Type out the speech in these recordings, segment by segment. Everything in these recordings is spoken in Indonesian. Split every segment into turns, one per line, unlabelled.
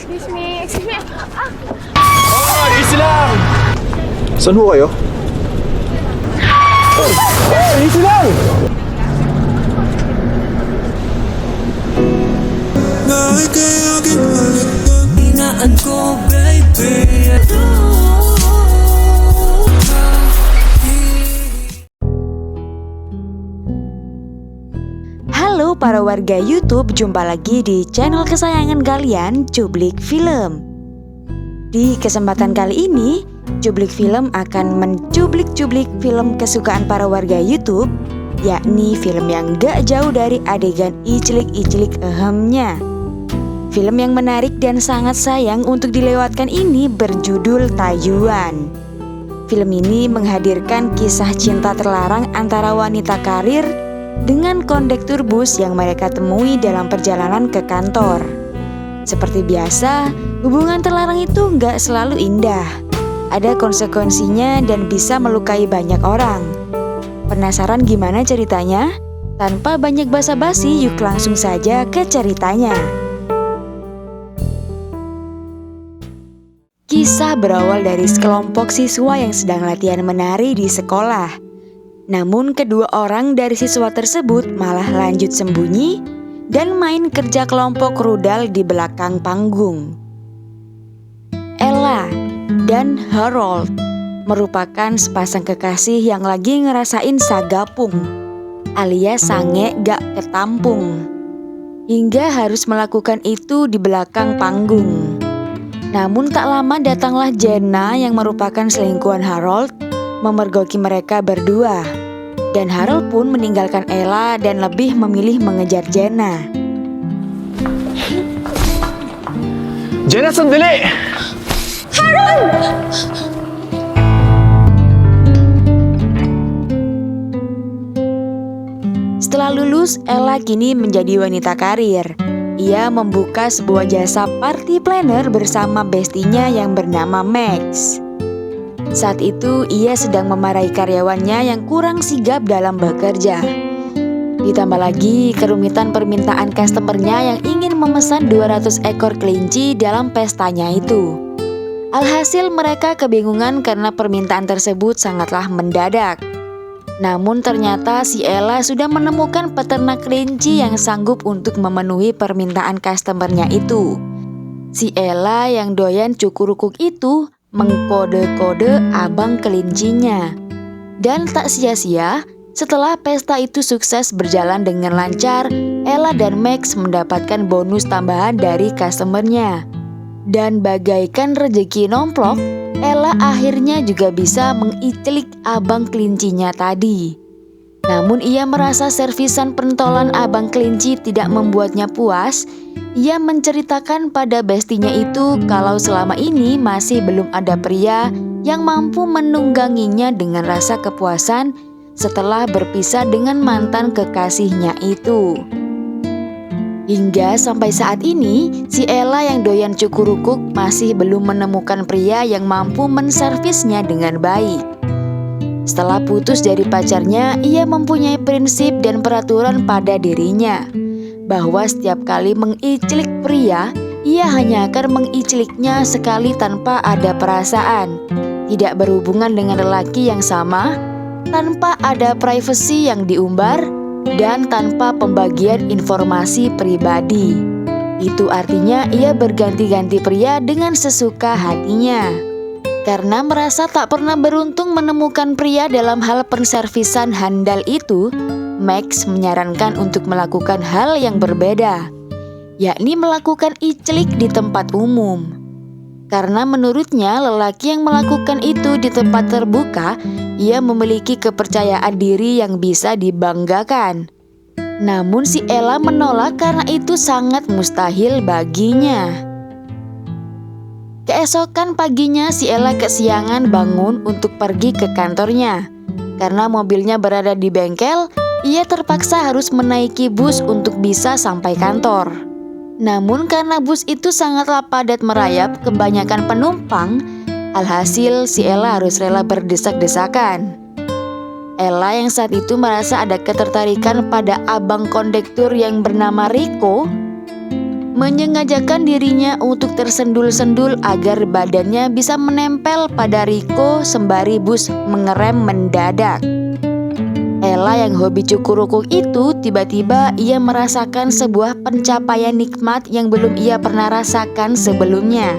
Excuse me.
Easy lang! Saan ho kayo? Easy lang!
Hinaan ko, baby.
Halo para warga YouTube, jumpa lagi di channel kesayangan kalian, Cublik Film. Di kesempatan kali ini, Cublik Film akan mencublik-cublik film kesukaan para warga YouTube, yakni film yang gak jauh dari adegan iclik-iclik ehemnya. Film yang menarik dan sangat sayang untuk dilewatkan ini berjudul Tayuan. Film ini menghadirkan kisah cinta terlarang antara wanita karir dengan kondektur bus yang mereka temui dalam perjalanan ke kantor. Seperti biasa, hubungan terlarang itu nggak selalu indah. Ada konsekuensinya dan bisa melukai banyak orang. Penasaran gimana ceritanya? Tanpa banyak basa-basi, yuk langsung saja ke ceritanya. Kisah berawal dari sekelompok siswa yang sedang latihan menari di sekolah. Namun kedua orang dari siswa tersebut malah lanjut sembunyi dan main kerja kelompok rudal di belakang panggung. Ella dan Harold merupakan sepasang kekasih yang lagi ngerasain sagapung alias sange gak ketampung, hingga harus melakukan itu di belakang panggung. Namun tak lama datanglah Jenna yang merupakan selingkuhan Harold memergoki mereka berdua. Dan Harold pun meninggalkan Ella dan lebih memilih mengejar Jenna.
Jenna, sandali!
Setelah lulus, Ella kini menjadi wanita karir. Ia membuka sebuah jasa party planner bersama bestinya yang bernama Max. Saat itu ia sedang memarahi karyawannya yang kurang sigap dalam bekerja. Ditambah lagi kerumitan permintaan customernya yang ingin memesan 200 ekor kelinci dalam pestanya itu. Alhasil mereka kebingungan karena permintaan tersebut sangatlah mendadak. Namun ternyata si Ella sudah menemukan peternak kelinci yang sanggup untuk memenuhi permintaan customernya itu. Si Ella yang doyan cukurukuk itu mengkode-kode abang kelincinya. Dan tak sia-sia, setelah pesta itu sukses berjalan dengan lancar, Ella dan Max mendapatkan bonus tambahan dari customernya. Dan bagaikan rejeki nomplok, Ella akhirnya juga bisa mengiclik abang kelincinya tadi. Namun ia merasa servisan pentolan abang kelinci tidak membuatnya puas. Ia menceritakan pada bestinya itu kalau selama ini masih belum ada pria yang mampu menungganginya dengan rasa kepuasan setelah berpisah dengan mantan kekasihnya itu. Hingga sampai saat ini, si Ella yang doyan cukurukuk masih belum menemukan pria yang mampu menservisnya dengan baik. Setelah putus dari pacarnya, ia mempunyai prinsip dan peraturan pada dirinya, bahwa setiap kali mengiclik pria, ia hanya akan mengicliknya sekali tanpa ada perasaan, tidak berhubungan dengan lelaki yang sama, tanpa ada privasi yang diumbar, dan tanpa pembagian informasi pribadi. Itu artinya ia berganti-ganti pria dengan sesuka hatinya. Karena merasa tak pernah beruntung menemukan pria dalam hal penservisan handal itu, Max menyarankan untuk melakukan hal yang berbeda, yakni melakukan iclik di tempat umum. Karena menurutnya lelaki yang melakukan itu di tempat terbuka, ia memiliki kepercayaan diri yang bisa dibanggakan. Namun si Ella menolak karena itu sangat mustahil baginya. Keesokan paginya si Ella kesiangan bangun untuk pergi ke kantornya. Karena mobilnya berada di bengkel, ia terpaksa harus menaiki bus untuk bisa sampai kantor. Namun karena bus itu sangatlah padat merayap kebanyakan penumpang, alhasil si Ella harus rela berdesak-desakan. Ella yang saat itu merasa ada ketertarikan pada abang kondektur yang bernama Rico, menyengajakan dirinya untuk tersendul-sendul agar badannya bisa menempel pada Riko sembari bus mengerem mendadak. Ella yang hobi cukur-rukuk itu tiba-tiba ia merasakan sebuah pencapaian nikmat yang belum ia pernah rasakan sebelumnya.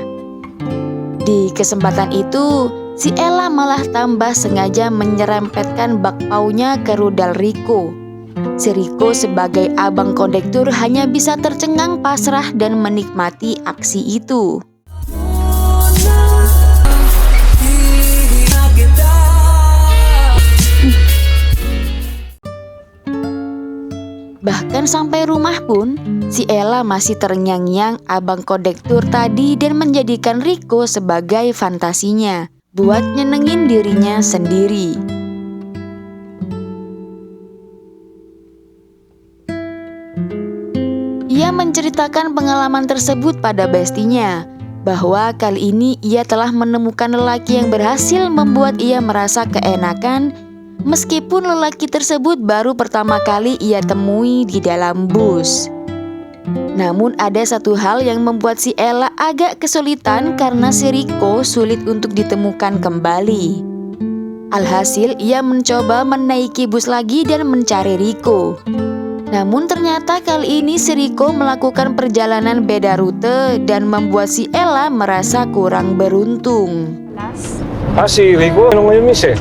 Di kesempatan itu, si Ella malah tambah sengaja menyerempetkan bakpaunya ke rudal Riko. Si Riko sebagai abang kondektur hanya bisa tercengang pasrah dan menikmati aksi itu. Bahkan sampai rumah pun, si Ella masih terngiang-ngiang abang kondektur tadi dan menjadikan Riko sebagai fantasinya buat nyenengin dirinya sendiri. Ia menceritakan pengalaman tersebut pada bestinya, bahwa kali ini ia telah menemukan lelaki yang berhasil membuat ia merasa keenakan, meskipun lelaki tersebut baru pertama kali ia temui di dalam bus. Namun ada satu hal yang membuat si Ella agak kesulitan karena si Riko sulit untuk ditemukan kembali. Alhasil ia mencoba menaiki bus lagi dan mencari Riko. Namun ternyata kali ini si Riko melakukan perjalanan beda rute dan membuat si Ella merasa kurang beruntung.
Si Rico no ngayon miss eh.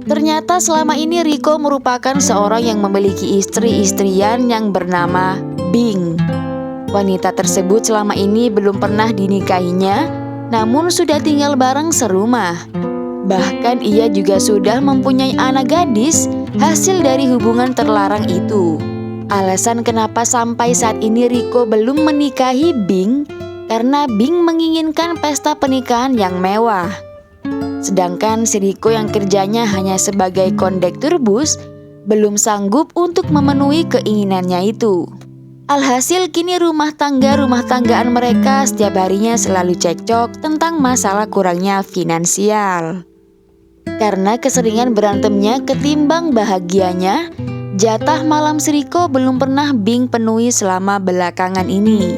Ternyata selama ini Riko merupakan seorang yang memiliki istri-istrian yang bernama Bing. Wanita tersebut selama ini belum pernah dinikahinya, namun sudah tinggal bareng serumah. Bahkan ia juga sudah mempunyai anak gadis hasil dari hubungan terlarang itu. Alasan kenapa sampai saat ini Riko belum menikahi Bing karena Bing menginginkan pesta pernikahan yang mewah. Sedangkan si Riko yang kerjanya hanya sebagai kondektur bus belum sanggup untuk memenuhi keinginannya itu. Alhasil kini rumah tanggaan mereka setiap harinya selalu cekcok tentang masalah kurangnya finansial. Karena keseringan berantemnya ketimbang bahagianya, jatah malam si Riko belum pernah Bing penuhi selama belakangan ini.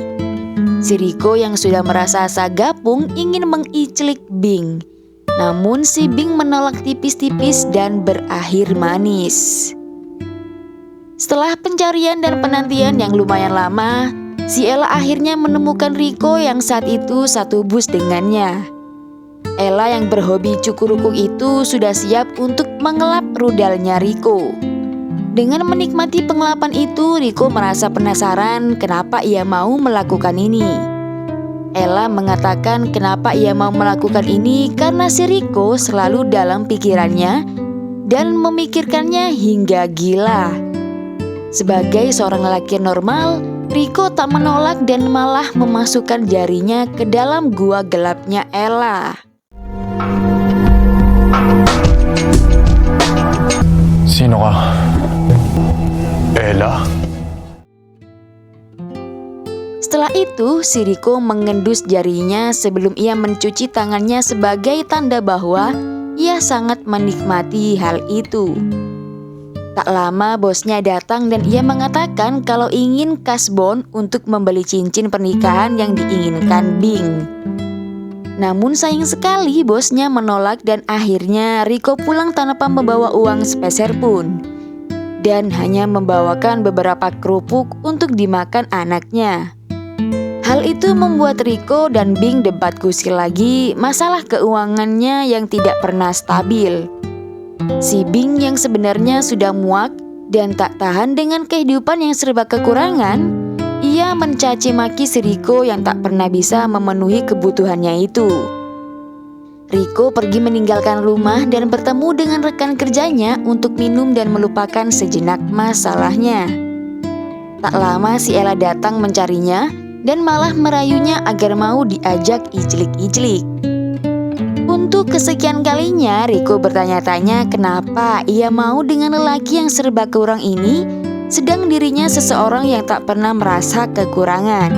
Si Riko yang sudah merasa asa gapung ingin mengiclik Bing. Namun si Bing menolak tipis-tipis dan berakhir manis. Setelah pencarian dan penantian yang lumayan lama, si Ella akhirnya menemukan Riko yang saat itu satu bus dengannya. Ella yang berhobi cukur-rukuk itu sudah siap untuk mengelap rudalnya Riko. Dengan menikmati pengelapan itu, Riko merasa penasaran kenapa ia mau melakukan ini. Ella mengatakan kenapa ia mau melakukan ini karena si Riko selalu dalam pikirannya dan memikirkannya hingga gila. Sebagai seorang lelaki normal, Riko tak menolak dan malah memasukkan jarinya ke dalam gua gelapnya Ella.
Sino ka? Ella?
Setelah itu, si Riko mengendus jarinya sebelum ia mencuci tangannya sebagai tanda bahwa ia sangat menikmati hal itu. Tak lama bosnya datang dan ia mengatakan kalau ingin kasbon untuk membeli cincin pernikahan yang diinginkan Bing. Namun sayang sekali bosnya menolak dan akhirnya Riko pulang tanpa membawa uang sepeser pun. Dan hanya membawakan beberapa kerupuk untuk dimakan anaknya. Hal itu membuat Riko dan Bing debat kusir lagi masalah keuangannya yang tidak pernah stabil. Si Bing yang sebenarnya sudah muak dan tak tahan dengan kehidupan yang serba kekurangan, ia mencaci maki si Riko yang tak pernah bisa memenuhi kebutuhannya itu. Riko pergi meninggalkan rumah dan bertemu dengan rekan kerjanya untuk minum dan melupakan sejenak masalahnya. Tak lama si Ella datang mencarinya dan malah merayunya agar mau diajak iclik-iclik. Untuk kesekian kalinya Riko bertanya-tanya kenapa ia mau dengan lelaki yang serba kurang ini, sedang dirinya seseorang yang tak pernah merasa kekurangan.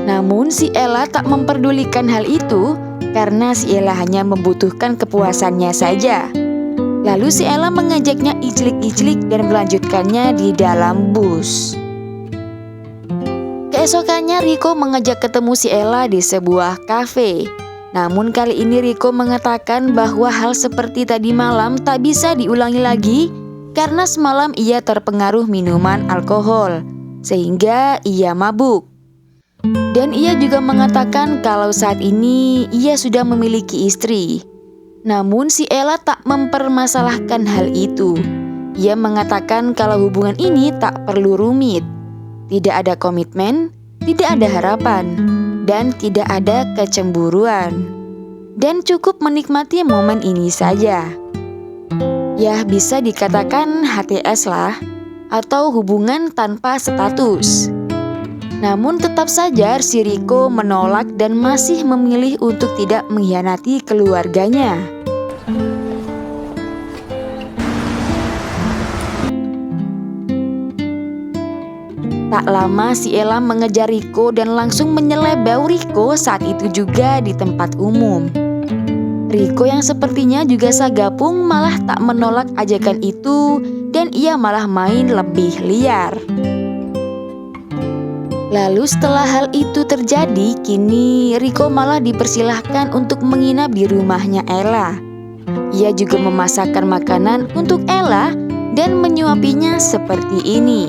Namun si Ella tak memperdulikan hal itu karena si Ella hanya membutuhkan kepuasannya saja. Lalu si Ella mengajaknya iclik-iclik dan melanjutkannya di dalam bus. Keesokannya Rico mengajak ketemu si Ella di sebuah kafe. Namun kali ini Rico mengatakan bahwa hal seperti tadi malam tak bisa diulangi lagi karena semalam ia terpengaruh minuman alkohol, sehingga ia mabuk. Dan ia juga mengatakan kalau saat ini ia sudah memiliki istri. Namun si Ella tak mempermasalahkan hal itu. Ia mengatakan kalau hubungan ini tak perlu rumit. Tidak ada komitmen, tidak ada harapan, dan tidak ada kecemburuan. Dan cukup menikmati momen ini saja. Ya bisa dikatakan HTS lah, atau hubungan tanpa status. Namun tetap saja si Rico menolak dan masih memilih untuk tidak mengkhianati keluarganya. Tak lama si Ella mengejar Rico dan langsung menyelebau Rico saat itu juga di tempat umum. Rico yang sepertinya juga sagapung malah tak menolak ajakan itu dan ia malah main lebih liar. Lalu setelah hal itu terjadi, kini Rico malah dipersilahkan untuk menginap di rumahnya Ella. Ia juga memasakkan makanan untuk Ella dan menyuapinya seperti ini.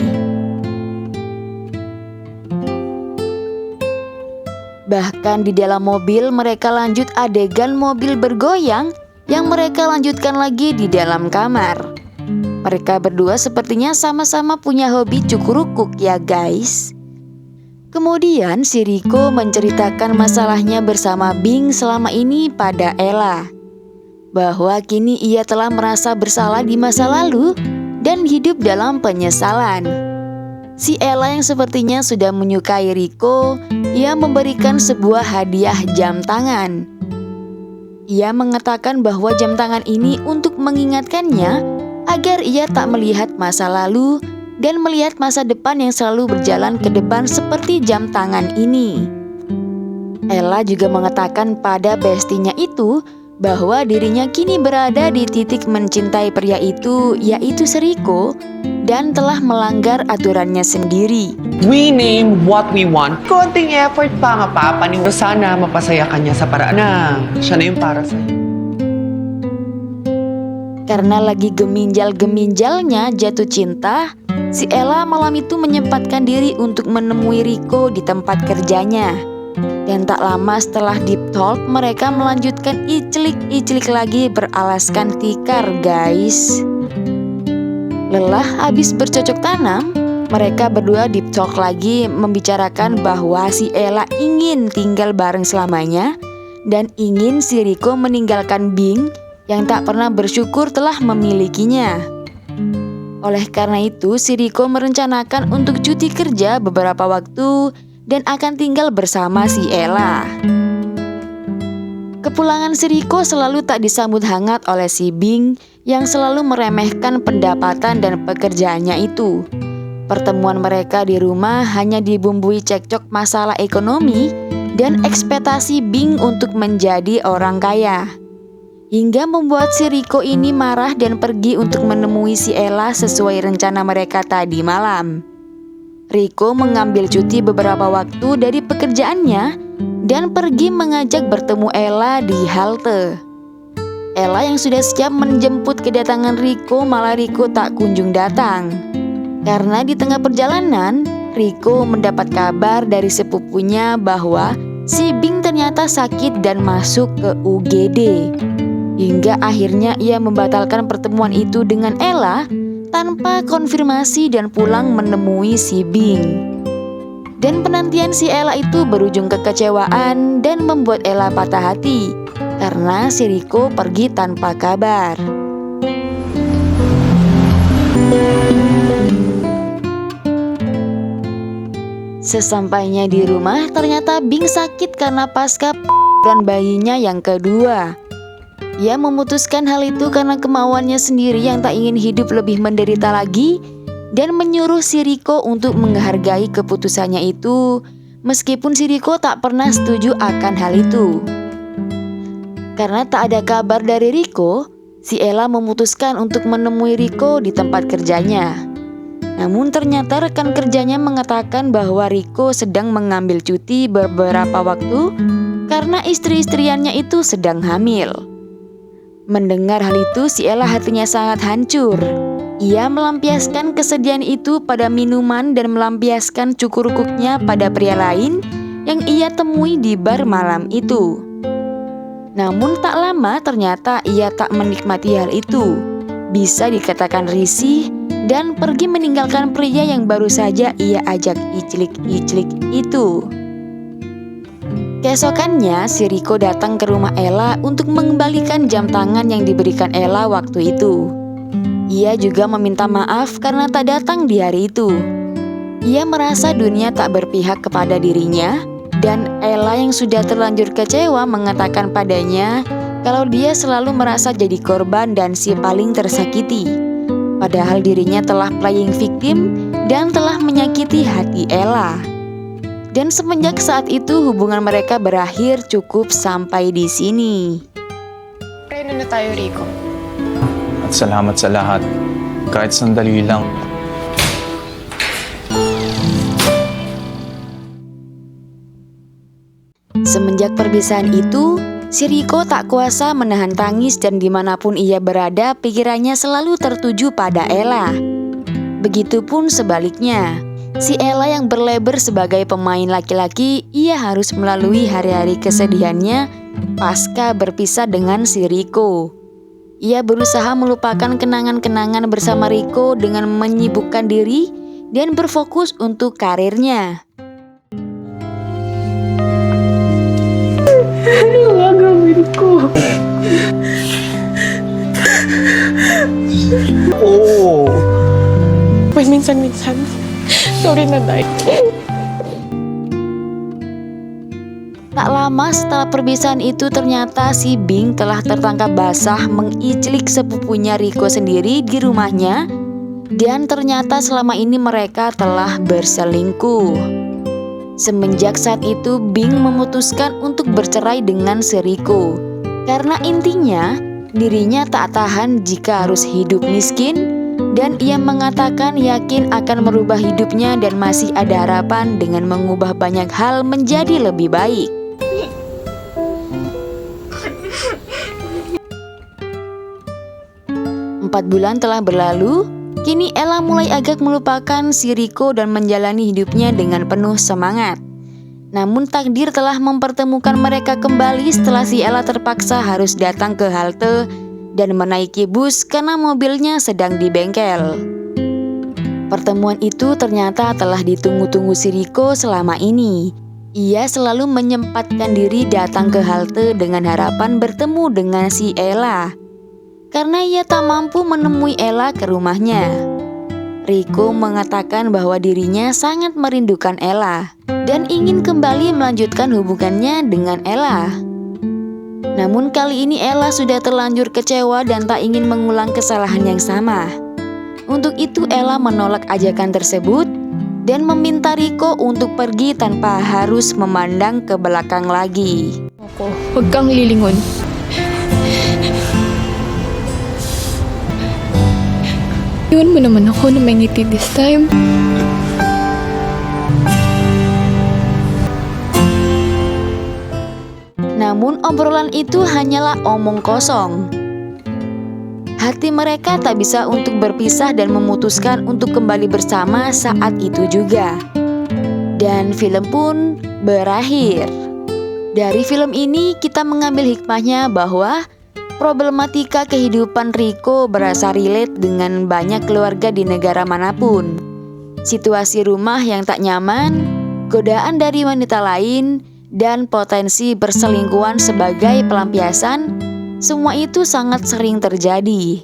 Bahkan di dalam mobil mereka lanjut adegan mobil bergoyang yang mereka lanjutkan lagi di dalam kamar. Mereka berdua sepertinya sama-sama punya hobi cukurukuk ya guys. Kemudian si Rico menceritakan masalahnya bersama Bing selama ini pada Ella. Bahwa kini ia telah merasa bersalah di masa lalu dan hidup dalam penyesalan. Si Ella yang sepertinya sudah menyukai Rico, ia memberikan sebuah hadiah jam tangan. Ia mengatakan bahwa jam tangan ini untuk mengingatkannya agar ia tak melihat masa lalu dan melihat masa depan yang selalu berjalan ke depan seperti jam tangan ini. Ella juga mengatakan pada bestinya itu bahwa dirinya kini berada di titik mencintai pria itu, yaitu si Rico, dan telah melanggar aturannya sendiri.
We name what we want. Konting effort pa nga papaniw. Sana mapasaya ka niya sa paraan na siya na yung para sa'yo.
Karena lagi geminjal-geminjalnya jatuh cinta, si Ella malam itu menyempatkan diri untuk menemui Rico di tempat kerjanya. Dan tak lama setelah deep talk, mereka melanjutkan iclik-iclik lagi beralaskan tikar guys. Lelah habis bercocok tanam, mereka berdua deep talk lagi membicarakan bahwa si Ella ingin tinggal bareng selamanya dan ingin si Rico meninggalkan Bing yang tak pernah bersyukur telah memilikinya. Oleh karena itu, si Rico merencanakan untuk cuti kerja beberapa waktu dan akan tinggal bersama si Ella. Kepulangan si Rico selalu tak disambut hangat oleh si Bing yang selalu meremehkan pendapatan dan pekerjaannya itu. Pertemuan mereka di rumah hanya dibumbui cekcok masalah ekonomi dan ekspektasi Bing untuk menjadi orang kaya. Hingga membuat si Rico ini marah dan pergi untuk menemui si Ella sesuai rencana mereka tadi malam. Rico mengambil cuti beberapa waktu dari pekerjaannya dan pergi mengajak bertemu Ella di halte. Ella yang sudah siap menjemput kedatangan Rico, malah Rico tak kunjung datang. Karena di tengah perjalanan, Rico mendapat kabar dari sepupunya bahwa si Bing ternyata sakit dan masuk ke UGD. Hingga akhirnya ia membatalkan pertemuan itu dengan Ella tanpa konfirmasi dan pulang menemui si Bing. Dan penantian si Ella itu berujung kekecewaan dan membuat Ella patah hati karena si Rico pergi tanpa kabar. Sesampainya di rumah, ternyata Bing sakit karena pasca dan bayinya yang kedua. Ia memutuskan hal itu karena kemauannya sendiri yang tak ingin hidup lebih menderita lagi dan menyuruh si Rico untuk menghargai keputusannya itu, meskipun si Rico tak pernah setuju akan hal itu. Karena tak ada kabar dari Rico, si Ella memutuskan untuk menemui Riko di tempat kerjanya. Namun ternyata rekan kerjanya mengatakan bahwa Riko sedang mengambil cuti beberapa waktu karena istri-istriannya itu sedang hamil. Mendengar hal itu, si Ella hatinya sangat hancur. Ia melampiaskan kesedihan itu pada minuman dan melampiaskan cukur-cuknya pada pria lain yang ia temui di bar malam itu. Namun tak lama ternyata ia tak menikmati hal itu. Bisa dikatakan risih dan pergi meninggalkan pria yang baru saja ia ajak iclik-iclik itu. Keesokannya, si Riko datang ke rumah Ella untuk mengembalikan jam tangan yang diberikan Ella waktu itu. Ia juga meminta maaf karena tak datang di hari itu. Ia merasa dunia tak berpihak kepada dirinya, dan Ella yang sudah terlanjur kecewa mengatakan padanya kalau dia selalu merasa jadi korban dan si paling tersakiti. Padahal dirinya telah playing victim dan telah menyakiti hati Ella. Dan semenjak saat itu hubungan mereka berakhir cukup sampai di sini.
Paano na tayo, Rico?
At salamat sa lahat. Kahit sandali lang.
Semenjak perpisahan itu, si Riko tak kuasa menahan tangis dan dimanapun ia berada, pikirannya selalu tertuju pada Ella. Begitupun sebaliknya, si Ella yang berlabel sebagai pemain laki-laki, ia harus melalui hari-hari kesedihannya pasca berpisah dengan si Riko. Ia berusaha melupakan kenangan-kenangan bersama Riko dengan menyibukkan diri dan berfokus untuk karirnya.
Oh!
May minsan-minsan. Sorry na, Day.
Tak lama setelah perpisahan itu ternyata si Bing telah tertangkap basah mengiclik sepupunya Riko sendiri di rumahnya. Dan ternyata selama ini mereka telah berselingkuh. Semenjak saat itu Bing memutuskan untuk bercerai dengan si Riko. Karena intinya dirinya tak tahan jika harus hidup miskin. Dan ia mengatakan yakin akan merubah hidupnya dan masih ada harapan dengan mengubah banyak hal menjadi lebih baik. Empat bulan telah berlalu, kini Ella mulai agak melupakan si Riko dan menjalani hidupnya dengan penuh semangat. Namun takdir telah mempertemukan mereka kembali setelah si Ella terpaksa harus datang ke halte dan menaiki bus karena mobilnya sedang di bengkel. Pertemuan itu ternyata telah ditunggu-tunggu si Riko selama ini. Ia selalu menyempatkan diri datang ke halte dengan harapan bertemu dengan si Ella. Karena ia tak mampu menemui Ella ke rumahnya. Riko mengatakan bahwa dirinya sangat merindukan Ella dan ingin kembali melanjutkan hubungannya dengan Ella. Namun kali ini Ella sudah terlanjur kecewa dan tak ingin mengulang kesalahan yang sama. Untuk itu Ella menolak ajakan tersebut dan meminta Riko untuk pergi tanpa harus memandang ke belakang lagi.
Ako, huwag kang lilingon. Iwan mo naman ako na may ngiti this time.
Namun obrolan itu hanyalah omong kosong. Hati mereka tak bisa untuk berpisah dan memutuskan untuk kembali bersama saat itu juga. Dan film pun berakhir. Dari film ini kita mengambil hikmahnya bahwa problematika kehidupan Riko berasa relate dengan banyak keluarga di negara manapun. Situasi rumah yang tak nyaman, godaan dari wanita lain, dan potensi berselingkuhan sebagai pelampiasan, semua itu sangat sering terjadi.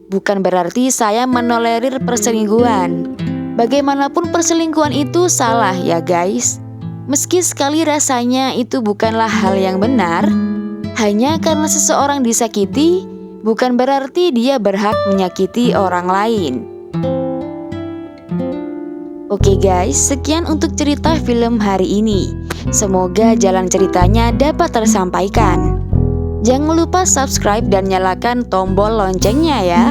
Bukan berarti saya menolerir perselingkuhan. Bagaimanapun perselingkuhan itu salah ya guys. Meski sekali rasanya itu bukanlah hal yang benar, hanya karena seseorang disakiti, bukan berarti dia berhak menyakiti orang lain. Oke guys, sekian untuk cerita film hari ini. Semoga jalan ceritanya dapat tersampaikan. Jangan lupa subscribe dan nyalakan tombol loncengnya ya.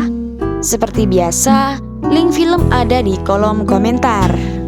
Seperti biasa, link film ada di kolom komentar.